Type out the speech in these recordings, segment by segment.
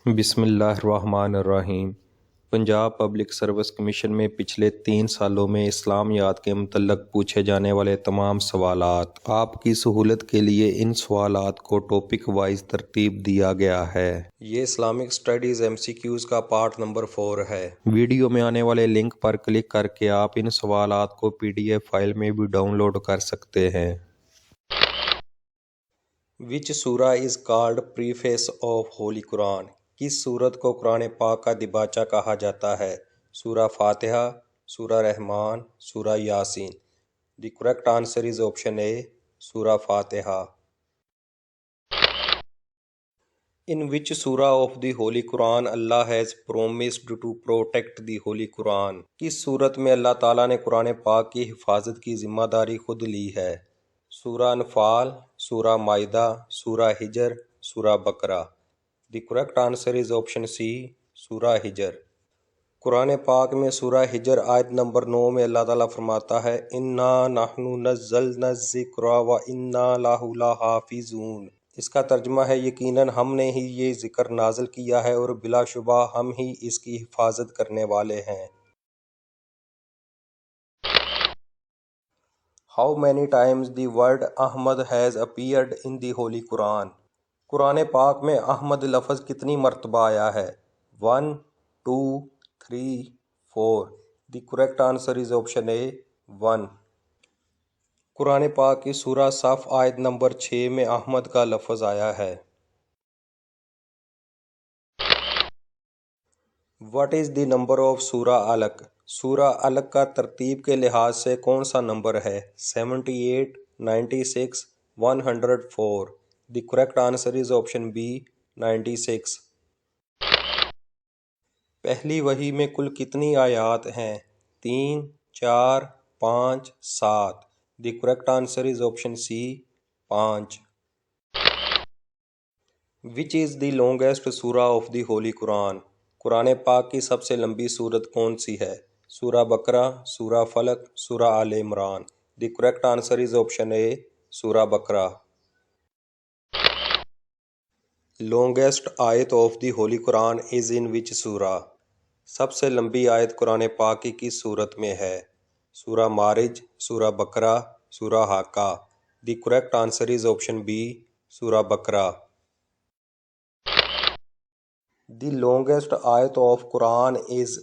بسم اللہ الرحمن الرحیم۔ پنجاب پبلک سروس کمیشن میں پچھلے 3 سالوں میں اسلامیات کے متعلق پوچھے جانے والے تمام سوالات آپ کی سہولت کے لیے ان سوالات کو ٹاپک وائز ترتیب دیا گیا ہے۔ یہ اسلامک اسٹڈیز MCQs کا پارٹ نمبر 4 ہے۔ ویڈیو میں آنے والے لنک پر کلک کر کے آپ ان سوالات کو PDF فائل میں بھی ڈاؤن لوڈ کر سکتے ہیں۔ Which surah is called preface of Holy Quran؟ کس سورت کو قرآن پاک کا دباچہ کہا جاتا ہے؟ سورہ فاتحہ، سورہ رحمان، سورہ Yasin. The correct answer is option A، سورہ فاتحہ۔ In which surah of the Holy Quran Allah has promised to protect the Holy Quran؟ کس سورت میں اللہ تعالیٰ نے قرآن پاک کی حفاظت کی ذمہ داری خود لی ہے؟ سورہ انفال، سورہ مائدہ، سورہ حجر، سورہ بقرہ۔ The correct answer is option C، سورہ حجر۔ قرآن پاک میں سورہ حجر آیت نمبر 9 میں اللہ تعالیٰ فرماتا ہے اِنَّا نَحْنُ نَزَّلْنَا الذِّكْرَ وَإِنَّا لَهُ لَحَافِظُونَ۔ اس کا ترجمہ ہے یقیناً ہم نے ہی یہ ذکر نازل کیا ہے اور بلا شبہ ہم ہی اس کی حفاظت کرنے والے ہیں۔ How many times the word Ahmad has appeared in the Holy Quran؟ قرآن پاک میں احمد لفظ کتنی مرتبہ آیا ہے؟ 1، 2، 3، 4۔ The correct answer is option A، 1۔ قرآن پاک کی سورہ صف آیت نمبر 6 میں احمد کا لفظ آیا ہے۔ What is the number of سورہ علق؟ سورہ علق کا ترتیب کے لحاظ سے کون سا نمبر ہے؟ 78، 96، 104۔ The correct answer is option B، 96۔ پہلی وحی میں کل کتنی آیات ہیں؟ 3، 4، 5، 7۔ The correct answer is option C، 5۔ Which is the longest surah of the Holy Quran؟ قرآن پاک کی سب سے لمبی سورت کون سی ہے؟ سورہ بقرہ، سورہ فلق، سورہ آل Imran. The correct answer is option A، سورہ بقرہ۔ Longest آیت of the Holy Quran is in which surah؟ سب سے لمبی آیت قرآن پاک کی کس سورت میں ہے؟ سورہ معارج، سورہ بقرہ، سورہ حاقہ۔ The correct answer is option B، سورہ بقرہ۔ The longest آیت of قرآن is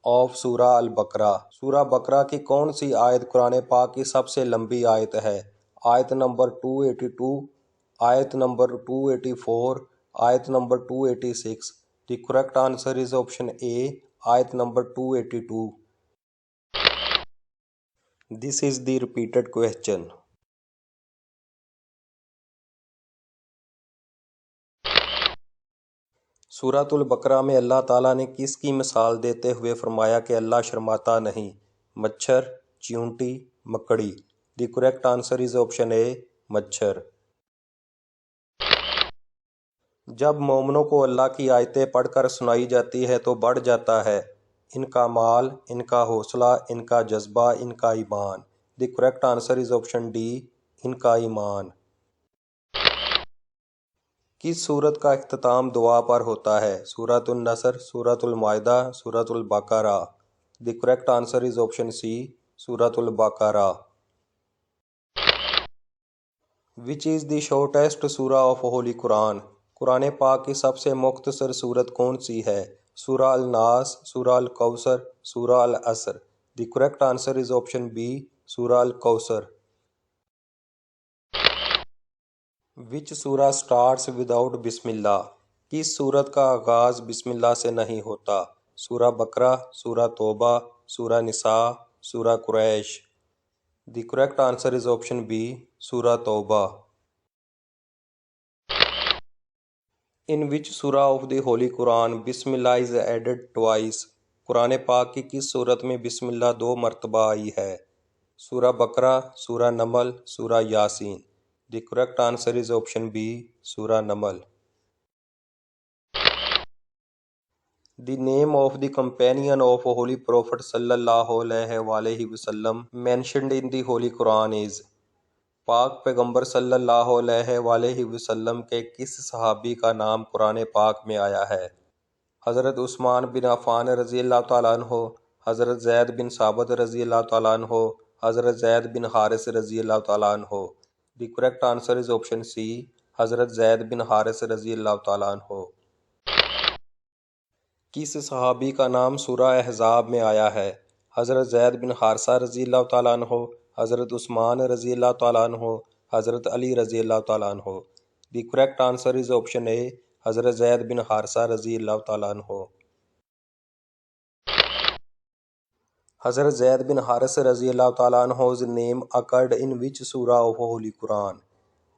of سورہ البقرہ۔ سورہ بقرہ کی کون سی آیت قرآن پاک کی سب سے لمبی آیت ہے؟ آیت نمبر 282، آیت نمبر 284، آیت number 286۔ The correct answer is option A، آیت number 282۔ This is the repeated question۔ سورۃ البقرہ میں اللہ تعالیٰ نے کس کی مثال دیتے ہوئے فرمایا کہ اللہ شرماتا نہیں؟ مچھر، چیونٹی، مکڑی۔ The correct answer is option A، مچھر۔ جب مومنوں کو اللہ کی آیتیں پڑھ کر سنائی جاتی ہے تو بڑھ جاتا ہے ان کا مال، ان کا حوصلہ، ان کا جذبہ، ان کا ایمان۔ The correct answer is option D، ان کا ایمان۔ کس سورت کا اختتام دعا پر ہوتا ہے؟ سورۃ النصر، سورۃ المائدہ، سورۃ البقرہ۔ The correct answer is option C، سورۃ البقرہ۔ Which is the shortest surah of Holy Quran؟ قرآن پاک کی سب سے مختصر سورت کون سی ہے؟ سورہ الناس، سورہ الکوثر، سورہ العصر۔ The correct answer is option B، سورہ Al-Kausar. Which surah starts without بسم اللہ؟ کس سورت کا آغاز بسم اللہ سے نہیں ہوتا؟ سورہ بقرہ، سورہ توبہ، سورہ نساء، سورہ قریش۔ The correct answer is option B، سورہ توبہ۔ In which surah of the Holy Quran بسم اللہ is added twice؟ قرآن پاک کی کس سورت میں بسم اللہ 2 مرتبہ آئی ہے؟ سورہ بقرہ، سورہ نمل، سورہ Yasin. The correct answer is option B، سورہ Naml. The name of the companion of Holy Prophet صلی اللہ علیہ وآلہ وسلم mentioned in the Holy Quran is؟ پاک پیغمبر صلی اللہ علیہ وآلہ وسلم کے کس صحابی کا نام قرآن پاک میں آیا ہے؟ حضرت عثمان بن عفان رضی اللہ تعالیٰ عنہ، حضرت زید بن ثابت رضی اللہ تعالیٰ عنہ، حضرت زید بن حارث رضی اللہ تعالیٰ عنہ۔ The correct answer is option C, Hazrat Zaid بن حارث رضی اللہ تعالیٰ عنہ۔ کس صحابی کا نام سورہ احزاب میں آیا ہے؟ حضرت زید بن حارثہ رضی اللہ تعالیٰ عنہ، حضرت عثمان رضی اللہ تعالیٰ عنہ، حضرت علی رضی اللہ تعالیٰ عنہ۔ The correct answer is option A, حضرت زید بن حارثہ رضی اللہ تعالیٰ عنہ۔ حضرت زید بن حارث رضی اللہ تعالیٰ عنہ's name occurred in which surah of Holy Quran؟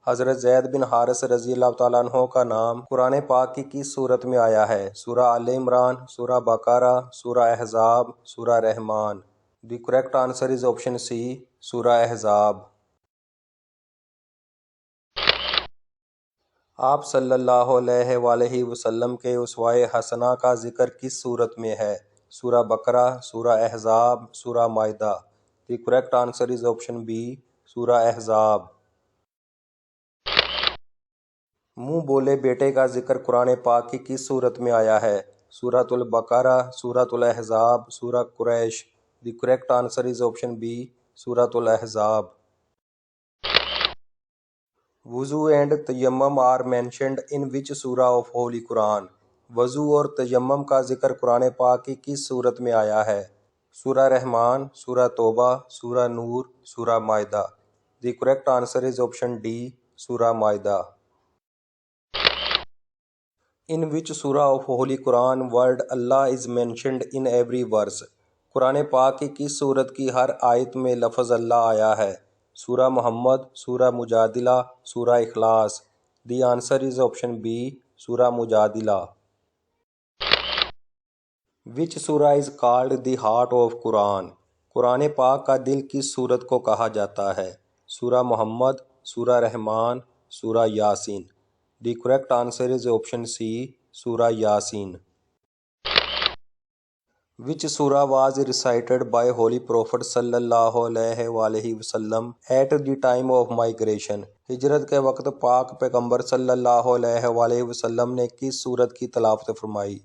حضرت زید بن حارث رضی اللہ تعالیٰ عنہ کا نام قرآن پاک کی کس صورت میں آیا ہے؟ سورہ آل عمران، سورہ بقرہ، سورہ احزاب، سورہ Rahman. The correct answer is option C, سورہ احزاب۔ آپ صلی اللہ علیہ وآلہ وسلم کے اسوہ حسنہ کا ذکر کس صورت میں ہے؟ سورہ بقرہ، سورہ احزاب، سورہ Maidah. The correct answer is option B, سورہ احزاب۔ منہ بولے بیٹے کا ذکر قرآن پاک کی کس صورت میں آیا ہے؟ سورۃ البقرہ، سورۃ الاحزاب، سورہ Quraish. The correct answer is option B, سورۃ الاحزاب۔ وضو اینڈ تیمم آر مینشنڈ ان وچ سورہ آف ہولی قرآن؟ وضو اور تیمم کا ذکر قرآن پاک کی کس صورت میں آیا ہے؟ سورہ رحمان، سورہ توبہ، سورہ نور، سورہ Maidah. The correct answer is option D, سورہ مائدہ۔ ان وچ سورہ of holy Quran word Allah is mentioned in every verse? Quran پاک کی کس سورت کی ہر آیت میں لفظ اللہ آیا ہے؟ سورہ محمد، سورہ مجادلہ، سورہ Ikhlas. The answer is option B, سورہ مجادلہ۔ وچ سورہ is called the heart of Quran? Quran پاک کا دل کس سورت کو کہا جاتا ہے؟ سورہ محمد، سورہ رحمان، سورہ Yasin. The correct answer is option C, سورہ Yasin. Which surah was recited by holy prophet صلی اللہ علیہ وآلہ وسلم at the time of migration? ہجرت کے وقت پاک پیغمبر صلی اللہ علیہ وآلہ وسلم نے کس سورت کی تلاوت فرمائی؟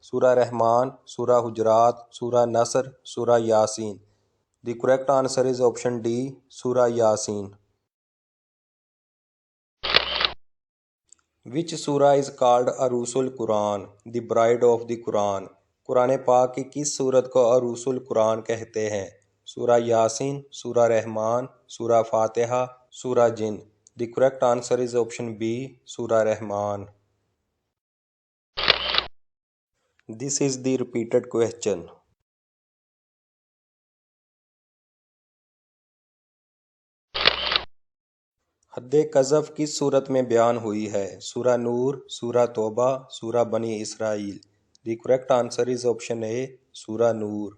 سورہ رحمان، سورہ حجرات، سورہ نصر، سورہ Yasin. The correct answer is option D, سورہ یاسین۔ وچ سورہ از کالڈ عروس القرآن؟ دی برائڈ آف دی قرآن؟ قرآن پاک کی کس سورت کو عروس القرآن کہتے ہیں؟ سورہ یاسین، سورہ رحمان، سورہ فاتحہ، سورہ جن۔ دی correct answer is option B, سورہ رحمان۔ دس از دی ریپیٹڈ کوسچن۔ حد قذف کس صورت میں بیان ہوئی ہے؟ سورہ نور، سورہ توبہ، سورہ Bani Israel. The correct answer is option A, سورہ نور۔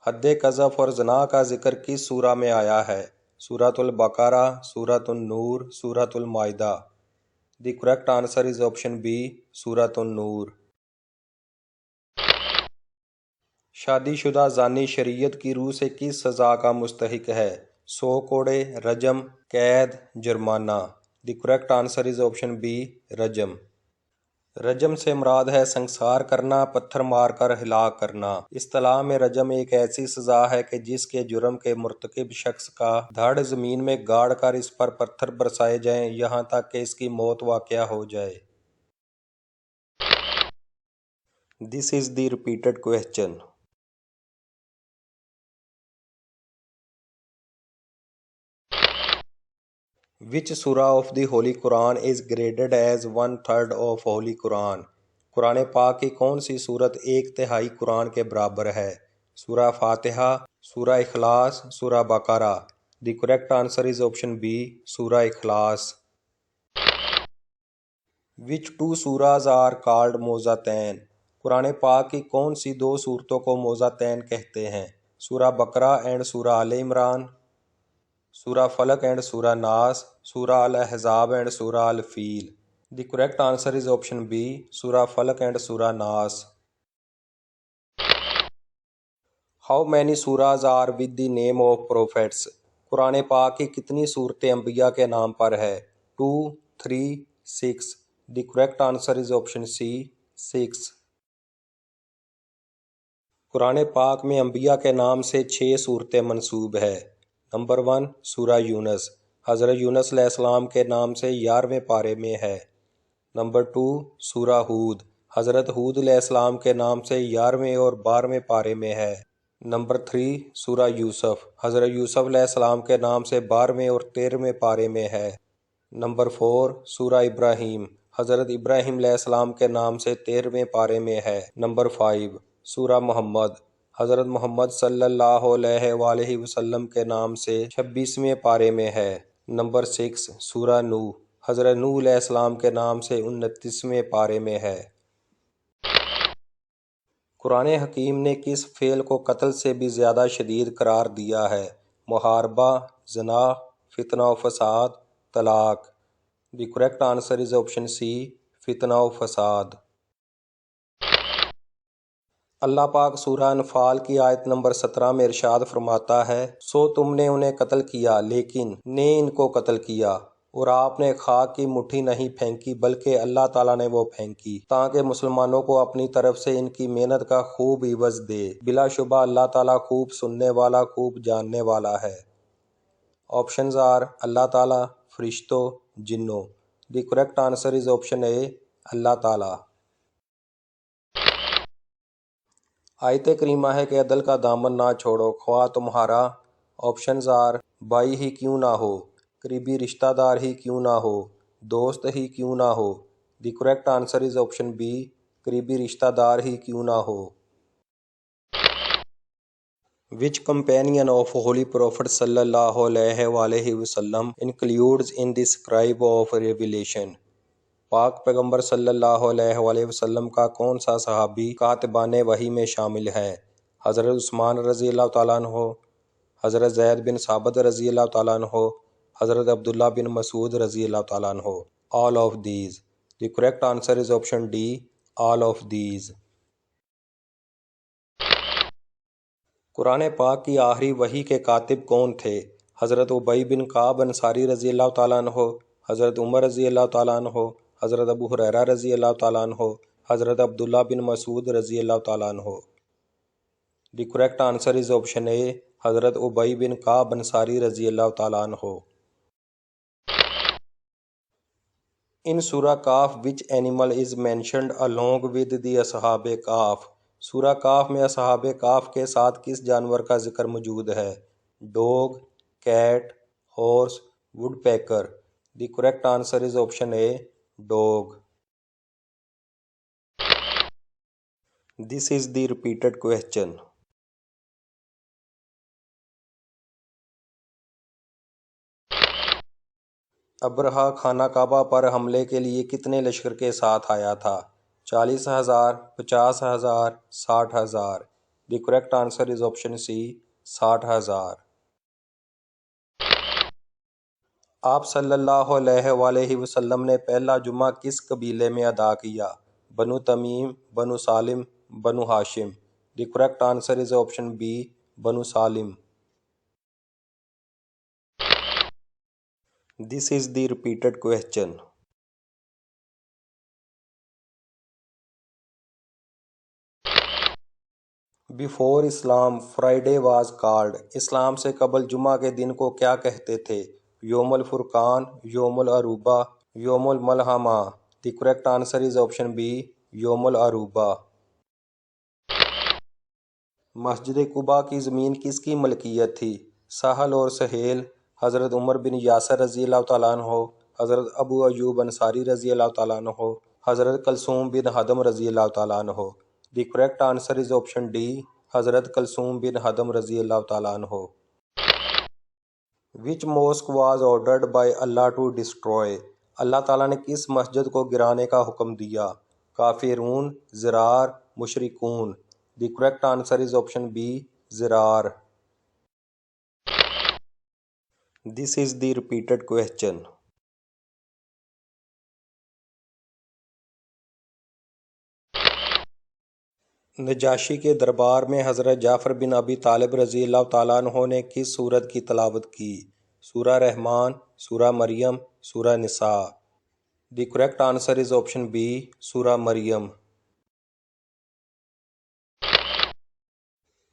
حد قذف اور زنا کا ذکر کس سورہ میں آیا ہے؟ سورۃ البقرہ، سورۃ النور، سورۃ Al Maidah. The correct answer is option B, سورۃ النور۔ شادی شدہ زانی شریعت کی روح سے کس سزا کا مستحق ہے؟ 100 کوڑے، رجم، قید، جرمانہ۔ The correct answer is option B, رجم۔ رجم سے مراد ہے سنسار کرنا، پتھر مار کر ہلاک کرنا۔ اصطلاح میں رجم ایک ایسی سزا ہے کہ جس کے جرم کے مرتکب شخص کا دھڑ زمین میں گاڑ کر اس پر پتھر برسائے جائیں یہاں تک کہ اس کی موت واقع ہو جائے۔ دس is the repeated question. Which سورہ of the holy Quran is graded as 1/3 of holy Quran? Quran پاک کی کون سی صورت 1/3 قرآن کے برابر ہے؟ سورہ فاتحہ، سورہ اخلاص، سورہ Baqarah. The correct answer is option B, سورہ اخلاص۔ وچ 2 سوراز آر کالڈ موضتین؟ قرآن پاک کی کون سی 2 صورتوں کو موضتین کہتے ہیں؟ سورہ بقرہ اینڈ سورہ آل عمران، سورہ فلق اینڈ سورہ ناس، سورہ الاحزاب اینڈ سورہ Al Feel. The correct answer is option B, سورہ فلق اینڈ سورہ Nas. How many surahs are with the name of prophets? Quran پاک کی کتنی صورتیں انبیاء کے نام پر ہے؟ 2, 3, 6. The correct answer is option C, 6. قرآن پاک میں انبیاء کے نام سے 6 صورتیں منسوب ہے۔ نمبر 1 سورہ یونس، حضرت یونس علیہ السلام کے نام سے 11ویں پارے میں ہے۔ نمبر 2 سورہ ہود، حضرت ہود علیہ السلام کے نام سے 11ویں اور 12ویں پارے میں ہے۔ نمبر 3 سورہ یوسف، حضرت یوسف علیہ السلام کے نام سے 12ویں اور 13ویں پارے میں ہے۔ نمبر 4 سورہ ابراہیم، حضرت ابراہیم علیہ السلام کے نام سے 13ویں پارے میں ہے۔ نمبر 5 سورہ محمد، حضرت محمد صلی اللہ علیہ وآلہ وسلم کے نام سے 26ویں پارے میں ہے۔ نمبر 6 سورہ نوح، حضرت نوح علیہ السلام کے نام سے 29ویں پارے میں ہے۔ قرآن حکیم نے کس فعل کو قتل سے بھی زیادہ شدید قرار دیا ہے؟ محاربہ، زنا، فتنہ و فساد، طلاق۔ The correct answer is option C, فتنہ و فساد۔ اللہ پاک سورہ انفال کی آیت نمبر 17 میں ارشاد فرماتا ہے، سو تم نے انہیں قتل کیا لیکن نے ان کو قتل کیا، اور آپ نے خاک کی مٹھی نہیں پھینکی بلکہ اللہ تعالیٰ نے وہ پھینکی تاکہ مسلمانوں کو اپنی طرف سے ان کی محنت کا خوب عوض دے۔ بلا شبہ اللہ تعالیٰ خوب سننے والا، خوب جاننے والا ہے۔ آپشنز آر اللہ تعالیٰ، فرشتوں، جنوں۔ The correct answer is option A, Allah تعالیٰ۔ آیت کریمہ ہے کہ عدل کا دامن نہ چھوڑو خواہ تمہارا آپشنز آر بھائی ہی کیوں نہ ہو، قریبی رشتہ دار ہی کیوں نہ ہو، دوست ہی کیوں نہ ہو۔ The correct answer is option B, قریبی رشتہ دار ہی کیوں نہ ہو۔ Which companion of Holy Prophet صلی اللہ علیہ وآلہ وسلم includes in the scribe of revelation؟ پاک پیغمبر صلی اللہ علیہ وآلہ وسلم کا کون سا صحابی کاتبان وحی میں شامل ہے؟ حضرت عثمان رضی اللہ تعالیٰ عنہ، حضرت زید بن ثابت رضی اللہ تعالیٰ عنہ، حضرت عبداللہ بن مسعود رضی اللہ تعالیٰ عنہ۔ All of these۔ The correct answer is option D، all of these۔ قرآن پاک کی آخری وحی کے کاتب کون تھے؟ حضرت ابی بن کعب انصاری رضی اللہ تعالیٰ عنہ، حضرت عمر رضی اللہ تعالیٰ عنہ، حضرت ابو ہریرہ رضی اللہ تعالیٰ عنہ، حضرت عبداللہ بن مسعود رضی اللہ تعالیٰ عنہ۔ The correct answer is option A, حضرت ابی بن کعب انصاری رضی اللہ تعالیٰ عنہ۔ ان سورہ Kahf which animal is mentioned along with the اصحاب کاف؟ سورہ کاف میں اصحاب کاف کے ساتھ کس جانور کا ذکر موجود ہے؟ Dog, Kate, horse, woodpecker. The correct answer is option A, dog. This is the repeated question. Abraha خانہ کعبہ پر حملے کے لیے کتنے لشکر کے ساتھ آیا تھا؟ 40,000، 50,000، 60,000۔ The correct answer is option C, 60,000۔ آپ صلی اللہ علیہ وآلہ وسلم نے پہلا جمعہ کس قبیلے میں ادا کیا؟ بنو تمیم، Banu Salim, Banu Hashim. The correct answer is option B, Banu Salim. This is the repeated question. Before Islam Friday was called. Islam سے قبل جمعہ کے دن کو کیا کہتے تھے؟ یوم الفرقان، یوم العروبہ، یوم الملحمہ۔ The correct answer is option B, یوم العروبہ۔ مسجد قباء کی زمین کس کی ملکیت تھی؟ سہل اور سہیل، حضرت عمر بن یاسر رضی اللہ تعالیٰ عنہ، حضرت ابو ایوب انصاری رضی اللہ تعالیٰ عنہ، حضرت کلثوم بن ہدم رضی اللہ تعالیٰ عنہ۔ The correct answer is option D, حضرت کلثوم بن ہدم رضی اللہ تعالیٰ عنہ۔ Which mosque was ordered by Allah to destroy? Allah تعالیٰ نے کس مسجد کو گرانے کا حکم دیا؟ کافرون، زرار، مشرکون۔ The correct answer is option B, Zirar. This is the repeated question. Najashi کے دربار میں حضرت جعفر بن ابی طالب رضی اللہ تعالیٰ عنہ نے کس سورت کی تلاوت کی؟ سورہ رحمان، سورہ مریم، سورہ نساء۔ دی correct answer is option B, سورہ مریم۔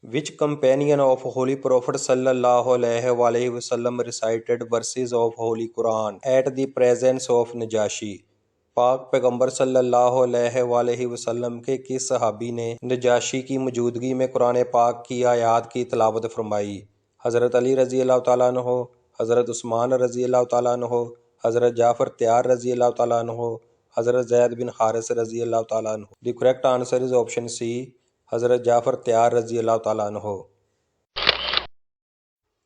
Which companion of Holy Prophet sallallahu alaihi wasallam recited verses of Holy Quran at the presence of Najashi? پاک پیغمبر صلی اللہ علیہ وسلم کے کس صحابی نے نجاشی کی موجودگی میں قرآن پاک کی آیات کی تلاوت فرمائی؟ حضرت علی رضی اللہ تعالیٰ عنہ، حضرت عثمان رضی اللہ تعالیٰ عنہ، حضرت جعفر تیار رضی اللہ تعالیٰ عنہ، حضرت زید بن حارث رضی اللہ تعالیٰ عنہ۔ The correct answer is option C, Hazrat Jafar تیار رضی اللہ تعالیٰ عنہ۔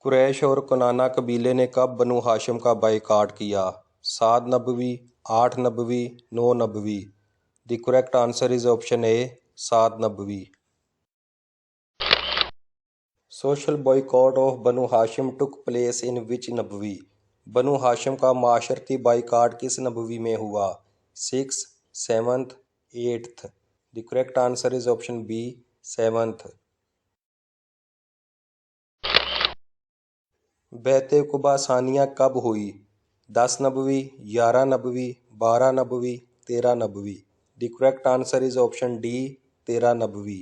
قریش اور کنانہ قبیلے نے کب بنو ہاشم کا بائیکاٹ کیا؟ 7 نبوی، 8 نبوی، 9 نبوی۔ The correct answer is option A, 7 نبوی۔ سوشل بائیکاٹ آف بنو ہاشم ٹک پلیس ان وچ نبوی؟ بنو ہاشم کا معاشرتی بائیکاٹ کس نبوی میں ہوا؟ 6th، 7th، 8th۔ The correct answer is option be, 7th۔ بیعت قبا ثانیہ کب ہوئی؟ 10 نبوی، 11 نبوی، 12 نبوی، 13 نبوی۔ The correct answer is option D, 13 نبوی۔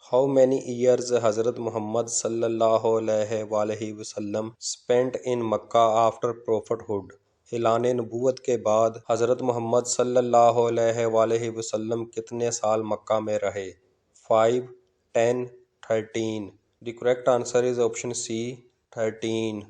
ہاؤ مینی ایئرز حضرت محمد صلی اللہ علیہ وسلم اسپینٹ ان مکہ آفٹر پروفٹ ہوڈ؟ اعلان نبوت کے بعد حضرت محمد صلی اللہ علیہ وسلم کتنے سال مکہ میں رہے؟ 5، 10، 13۔ The correct answer is option C, 13۔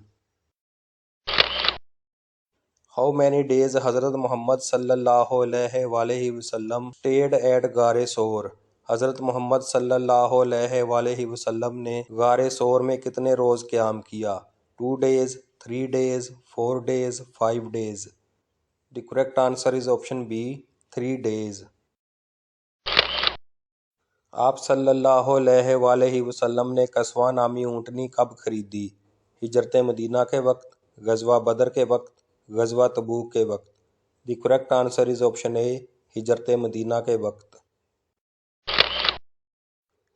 How many days Hazrat Muhammad صلی اللہ علیہ وسلم اسٹیڈ ایٹ غار ثور؟ حضرت محمد صلی اللہ علیہ وسلم نے غار ثور میں کتنے روز قیام کیا؟ 2 days، 3 days، 4 days، 5 days۔ The correct answer is option be, 3 days۔ آپ صلی اللہ علیہ وسلم نے قصوہ نامی اونٹنی کب خریدی؟ ہجرت مدینہ کے وقت، غزوہ بدر کے وقت، غزوہ تبوک کے وقت۔ The correct answer is option A, ہجرت مدینہ کے وقت۔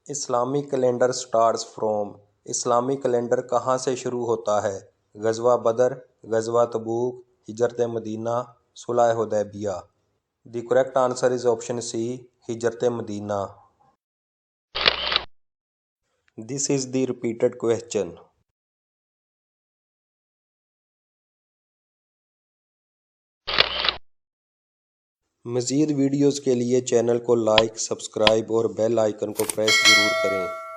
اسلامی کیلنڈر سٹارٹس فرام؟ اسلامی کیلنڈر کہاں سے شروع ہوتا ہے؟ غزوہ بدر، غزوہ تبوک، ہجرت مدینہ، صلح Hudaibiya. The correct answer is option C, ہجرت Madinah. This is the repeated question. مزید ویڈیوز کے لیے چینل کو لائک، سبسکرائب اور بیل آئیکن کو پریس ضرور کریں۔